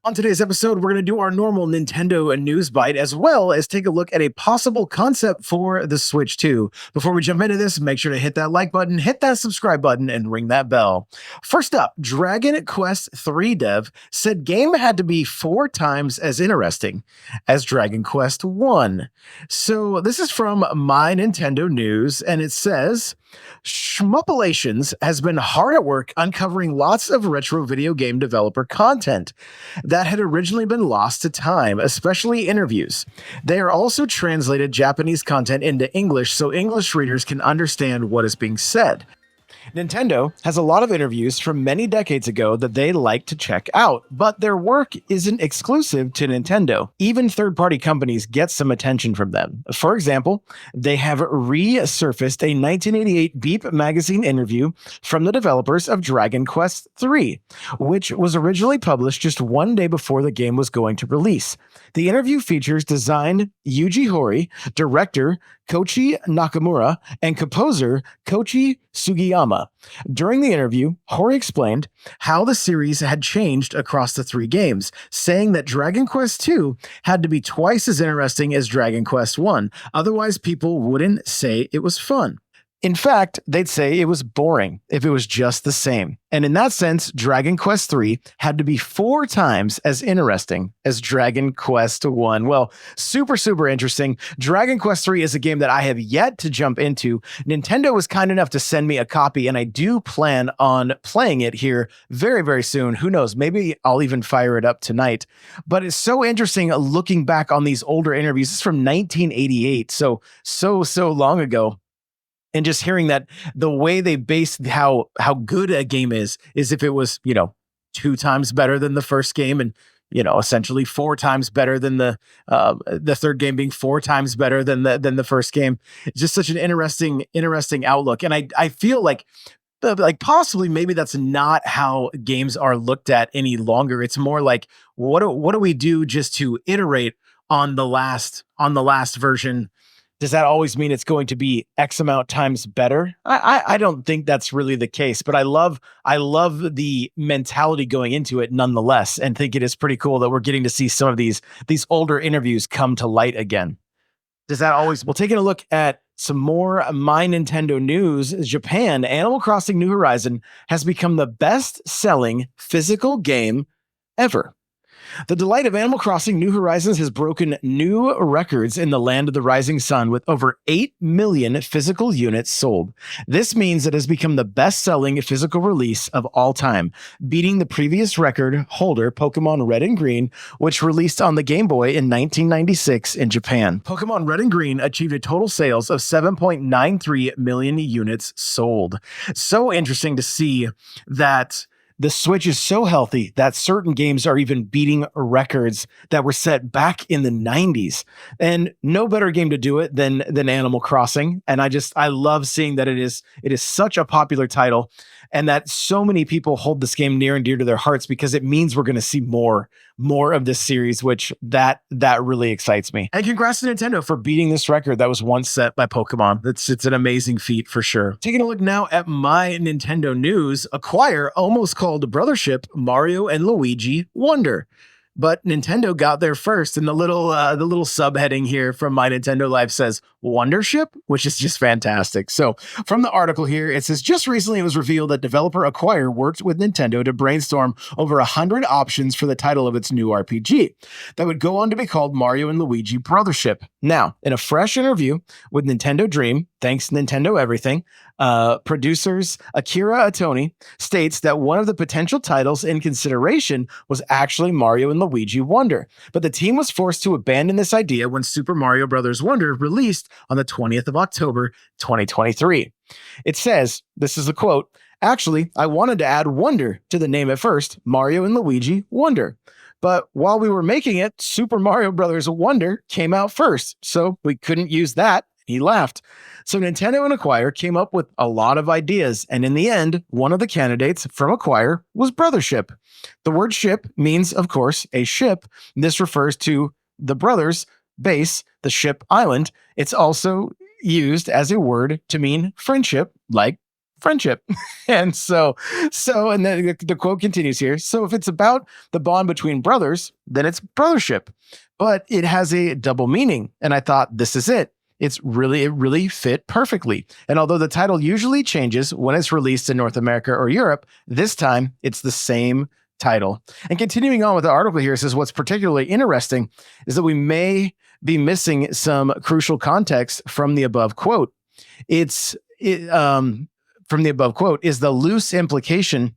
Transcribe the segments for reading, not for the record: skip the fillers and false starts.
On today's episode, we're going to do our normal Nintendo news bite as well as take a look at a possible concept for the Switch 2. Before we jump into this, make sure to hit that like button, hit that subscribe button, and ring that bell. First up, Dragon Quest III dev said game had to be 4 times as interesting as Dragon Quest 1. So this is from My Nintendo News, and it says, Schmuppalations has been hard at work uncovering lots of retro video game developer content that had originally been lost to time, especially interviews. They are also translated Japanese content into English so English readers can understand what is being said. Nintendo has a lot of interviews from many decades ago that they like to check out, but their work isn't exclusive to Nintendo. Even third-party companies get some attention from them. For example, they have resurfaced a 1988 Beep magazine interview from the developers of Dragon Quest III, which was originally published just one day before the game was going to release. The interview features designer Yuji Horii, director Koichi Nakamura, and composer Koichi Sugiyama. During the interview, Horii explained how the series had changed across the 3 games, saying that Dragon Quest II had to be twice as interesting as Dragon Quest I, otherwise people wouldn't say it was fun. In fact, they'd say it was boring if it was just the same. And in that sense, Dragon Quest III had to be 4 times as interesting as Dragon Quest I. Well, super interesting. Dragon Quest III is a game that I have yet to jump into. Nintendo was kind enough to send me a copy, and I do plan on playing it here very soon. Who knows? Maybe I'll even fire it up tonight. But it's so interesting looking back on these older interviews. This is from 1988, so long ago. And just hearing that the way they based how good a game is if it was, 2 times better than the first game and, essentially 4 times better than the third game being 4 times better than the first game. It's just such an interesting outlook. And I feel like possibly maybe that's not how games are looked at any longer. It's more like, what do we do just to iterate on the last version? Does that always mean it's going to be X amount times better? I don't think that's really the case, but I love the mentality going into it nonetheless, and think it is pretty cool that we're getting to see some of these older interviews come to light again. Does that always? Well, taking a look at some more My Nintendo news, Japan, Animal Crossing New Horizon has become the best-selling physical game ever. The delight of Animal Crossing New Horizons has broken new records in the land of the rising sun with over 8 million physical units sold. This means it has become the best-selling physical release of all time, beating the previous record holder, Pokemon Red and Green, which released on the Game Boy in 1996 in Japan. Pokemon Red and Green achieved a total sales of 7.93 million units sold. So interesting to see that the Switch is so healthy that certain games are even beating records that were set back in the 90s. And no better game to do it than Animal Crossing. And I love seeing that it is such a popular title and that so many people hold this game near and dear to their hearts because it means we're going to see more of this series, which that really excites me. And congrats to Nintendo for beating this record that was once set by Pokemon. It's an amazing feat for sure. Taking a look now at My Nintendo News, Acquire almost called Brothership Mario and Luigi Wonder. But Nintendo got there first, and the little subheading here from My Nintendo Live says Wondership, which is just fantastic. So from the article here, it says, just recently it was revealed that developer Acquire worked with Nintendo to brainstorm over 100 options for the title of its new RPG that would go on to be called Mario and Luigi Brothership. Now, in a fresh interview with Nintendo Dream, thanks Nintendo Everything, producers Akira Atoni states that one of the potential titles in consideration was actually Mario and Luigi Wonder, but the team was forced to abandon this idea when Super Mario Bros. Wonder released on the 20th of October, 2023. It says, this is a quote, "Actually, I wanted to add Wonder to the name at first, Mario and Luigi Wonder. But while we were making it, Super Mario Bros. Wonder came out first, so we couldn't use that He laughed. So Nintendo and Acquire came up with a lot of ideas, and in the end, one of the candidates from Acquire was Brothership. The word ship means, of course, a ship. This refers to the brothers' base, the ship island. It's also used as a word to mean friendship, like friendship. And then the quote continues here. So if it's about the bond between brothers, then it's brothership. But it has a double meaning. And I thought, this is it. It really fit perfectly. And although the title usually changes when it's released in North America or Europe, this time it's the same title. And continuing on with the article here, it says what's particularly interesting is that we may be missing some crucial context from the above quote. From the above quote is the loose implication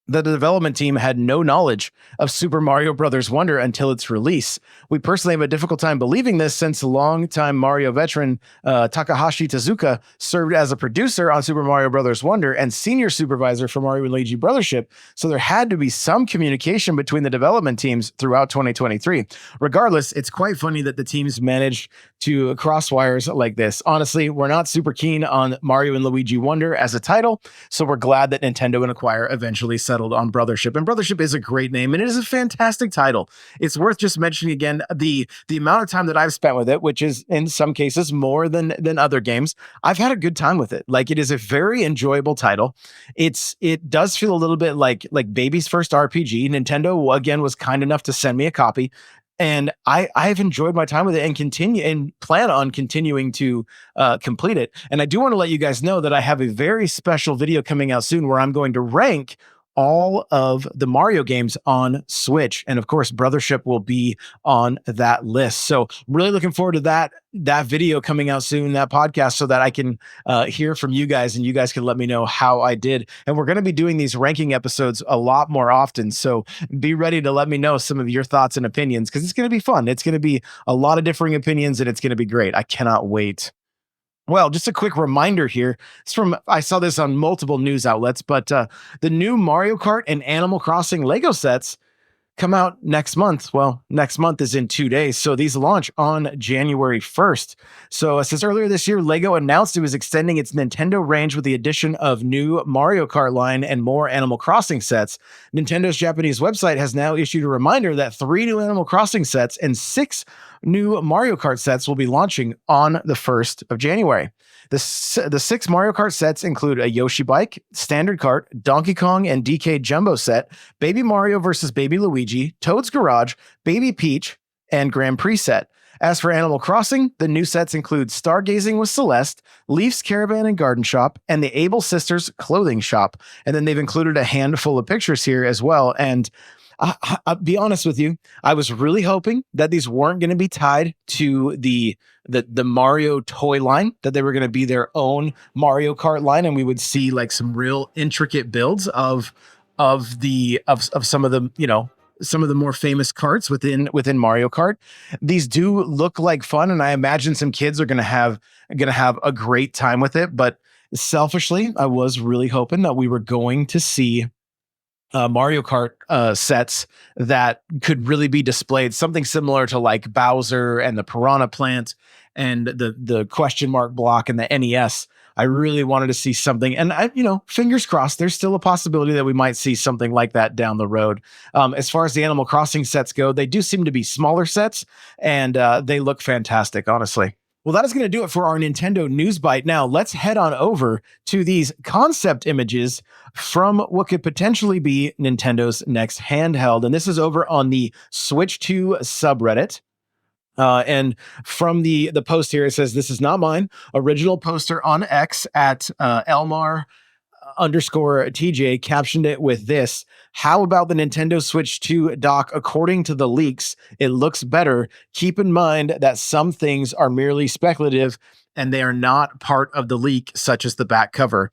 that the development team had no knowledge of Super Mario Bros. Wonder until its release. We personally have a difficult time believing this since longtime Mario veteran Takahashi Tezuka served as a producer on Super Mario Bros. Wonder and senior supervisor for Mario and Luigi Brothership, so there had to be some communication between the development teams throughout 2023. Regardless, it's quite funny that the teams managed to cross wires like this. Honestly, we're not super keen on Mario and Luigi Wonder as a title, so we're glad that Nintendo and Acquire eventually settled on Brothership. And Brothership is a great name, and it is a fantastic title. It's worth just mentioning again the amount of time that I've spent with it, which is in some cases more than other games. I've had a good time with it. Like, it is a very enjoyable title. It does feel a little bit like baby's first RPG. Nintendo again was kind enough to send me a copy. And I've enjoyed my time with it and plan on continuing to complete it. And I do want to let you guys know that I have a very special video coming out soon where I'm going to rank all of the Mario games on Switch. And of course, Brothership will be on that list. So really looking forward to that video coming out soon, that podcast, so that I can hear from you guys and you guys can let me know how I did. And we're going to be doing these ranking episodes a lot more often. So be ready to let me know some of your thoughts and opinions, because it's going to be fun. It's going to be a lot of differing opinions and it's going to be great. I cannot wait. Well, just a quick reminder here. I saw this on multiple news outlets, but the new Mario Kart and Animal Crossing Lego sets come out next month. Well, next month is in 2 days. So these launch on January 1st. So it says earlier this year, Lego announced it was extending its Nintendo range with the addition of new Mario Kart line and more Animal Crossing sets. Nintendo's Japanese website has now issued a reminder that 3 new Animal Crossing sets and 6 new Mario Kart sets will be launching on the 1st of January. The 6 Mario Kart sets include a Yoshi bike, standard kart, Donkey Kong and DK Jumbo set, Baby Mario vs. Baby Luigi, Toad's Garage, Baby Peach, and Grand Prix set. As for Animal Crossing, the new sets include Stargazing with Celeste, Leaf's Caravan and Garden Shop, and the Able Sisters Clothing Shop. And then they've included a handful of pictures here as well. And I'll be honest with you, I was really hoping that these weren't going to be tied to the Mario toy line, that they were going to be their own Mario Kart line, and we would see like some real intricate builds of some of the, you know, some of the more famous karts within Mario Kart. These do look like fun, and I imagine some kids are going to have a great time with it. But selfishly, I was really hoping that we were going to see Mario Kart sets that could really be displayed, something similar to like Bowser and the Piranha Plant and the question mark block and the NES. I really wanted to see something, and fingers crossed, there's still a possibility that we might see something like that down the road. As far as the Animal Crossing sets go, they do seem to be smaller sets, and they look fantastic, honestly. Well, that is going to do it for our Nintendo News Bite. Now, let's head on over to these concept images from what could potentially be Nintendo's next handheld. And this is over on the Switch 2 subreddit. And from the post here, it says, "This is not mine. Original poster on X at Elmar _ TJ captioned it with this: how about the Nintendo Switch 2 dock? According to the leaks, it looks better. Keep in mind that some things are merely speculative and they are not part of the leak, such as the back cover."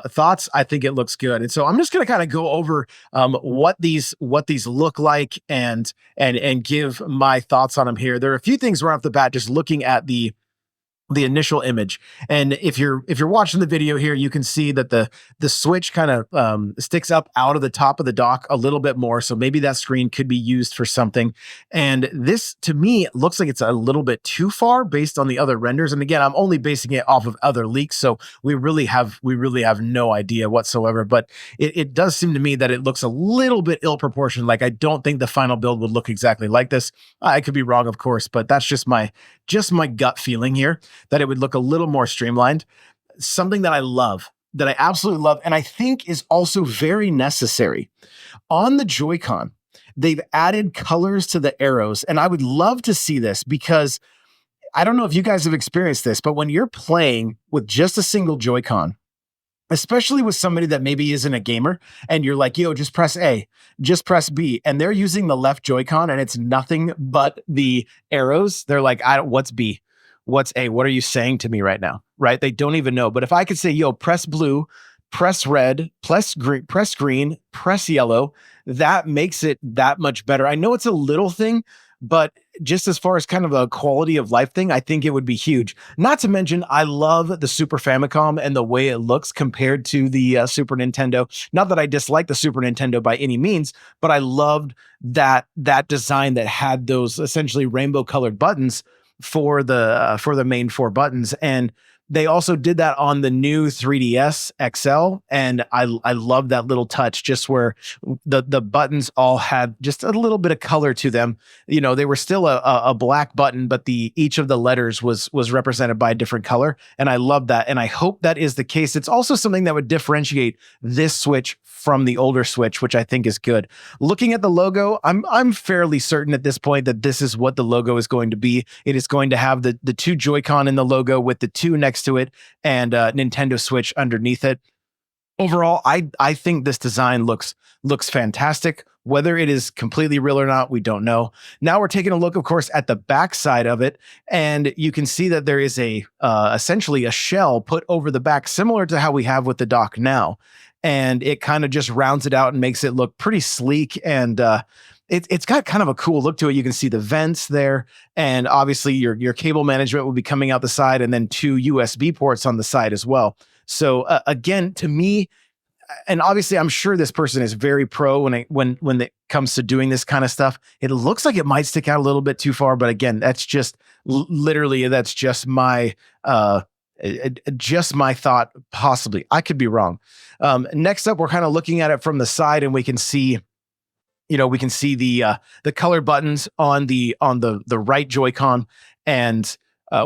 Thoughts? I think it looks good. And so I'm just going to kind of go over what these look like and give my thoughts on them here. There are a few things right off the bat, just looking at the the initial image. And if you're watching the video here, you can see that the switch kind of sticks up out of the top of the dock a little bit more. So maybe that screen could be used for something. And this, to me, looks like it's a little bit too far based on the other renders. And again, I'm only basing it off of other leaks, so we really have no idea whatsoever. But it does seem to me that it looks a little bit ill proportioned. Like, I don't think the final build would look exactly like this. I could be wrong, of course, but that's just my gut feeling here, that it would look a little more streamlined. Something that I love, that I absolutely love, and I think is also very necessary. On the Joy-Con, they've added colors to the arrows, and I would love to see this, because I don't know if you guys have experienced this, but when you're playing with just a single Joy-Con, especially with somebody that maybe isn't a gamer, and you're like, yo, just press A, just press B, and they're using the left Joy-Con and it's nothing but the arrows. They're like, what's B? What's A? What are you saying to me right now? Right? They don't even know. But if I could say, yo, press blue, press red, press green, press yellow, that makes it that much better. I know it's a little thing, but just as far as kind of a quality of life thing, I think it would be huge. Not to mention, I love the Super Famicom and the way it looks compared to the Super Nintendo. Not that I dislike the Super Nintendo by any means, but I loved that design that had those essentially rainbow colored buttons for the main 4 buttons. And they also did that on the new 3DS XL, and I love that little touch, just where the buttons all had just a little bit of color to them. You know, they were still a black button, but each of the letters was represented by a different color, and I love that, and I hope that is the case. It's also something that would differentiate this Switch from the older Switch, which I think is good. Looking at the logo, I'm fairly certain at this point that this is what the logo is going to be. It is going to have the 2 Joy-Con in the logo with the 2 next to it, and Nintendo Switch underneath it. Overall, I think this design looks fantastic. Whether it is completely real or not, we don't know. Now we're taking a look, of course, at the back side of it, and you can see that there is essentially a shell put over the back, similar to how we have with the dock now, and it kind of just rounds it out and makes it look pretty sleek, and it's got kind of a cool look to it. You can see the vents there, and obviously your cable management will be coming out the side, and then 2 USB ports on the side as well. So again, to me, and obviously I'm sure this person is very pro when it comes to doing this kind of stuff. It looks like it might stick out a little bit too far, but again, that's just literally, that's just my thought. Possibly, I could be wrong. Next up, we're kind of looking at it from the side, and we can see, the color buttons on the right Joy-Con, and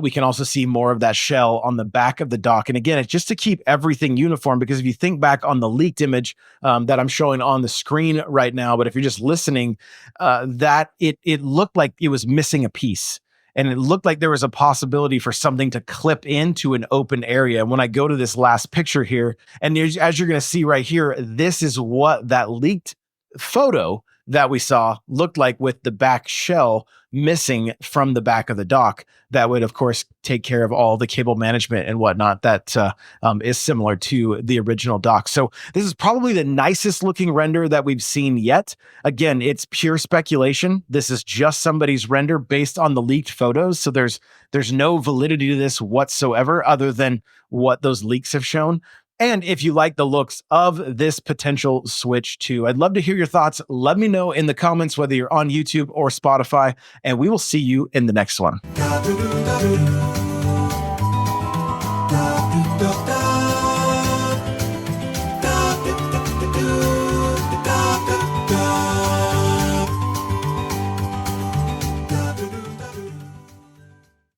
we can also see more of that shell on the back of the dock. And again, it's just to keep everything uniform, because if you think back on the leaked image that I'm showing on the screen right now, but if you're just listening, that it looked like it was missing a piece. And it looked like there was a possibility for something to clip into an open area. And when I go to this last picture here, and as you're going to see right here, this is what that leaked photo that we saw looked like, with the back shell missing from the back of the dock. That would, of course, take care of all the cable management and whatnot that is similar to the original dock. So this is probably the nicest looking render that we've seen yet. Again, it's pure speculation. This is just somebody's render based on the leaked photos. So there's no validity to this whatsoever, other than what those leaks have shown. And if you like the looks of this potential Switch 2, I'd love to hear your thoughts. Let me know in the comments, whether you're on YouTube or Spotify, and we will see you in the next one.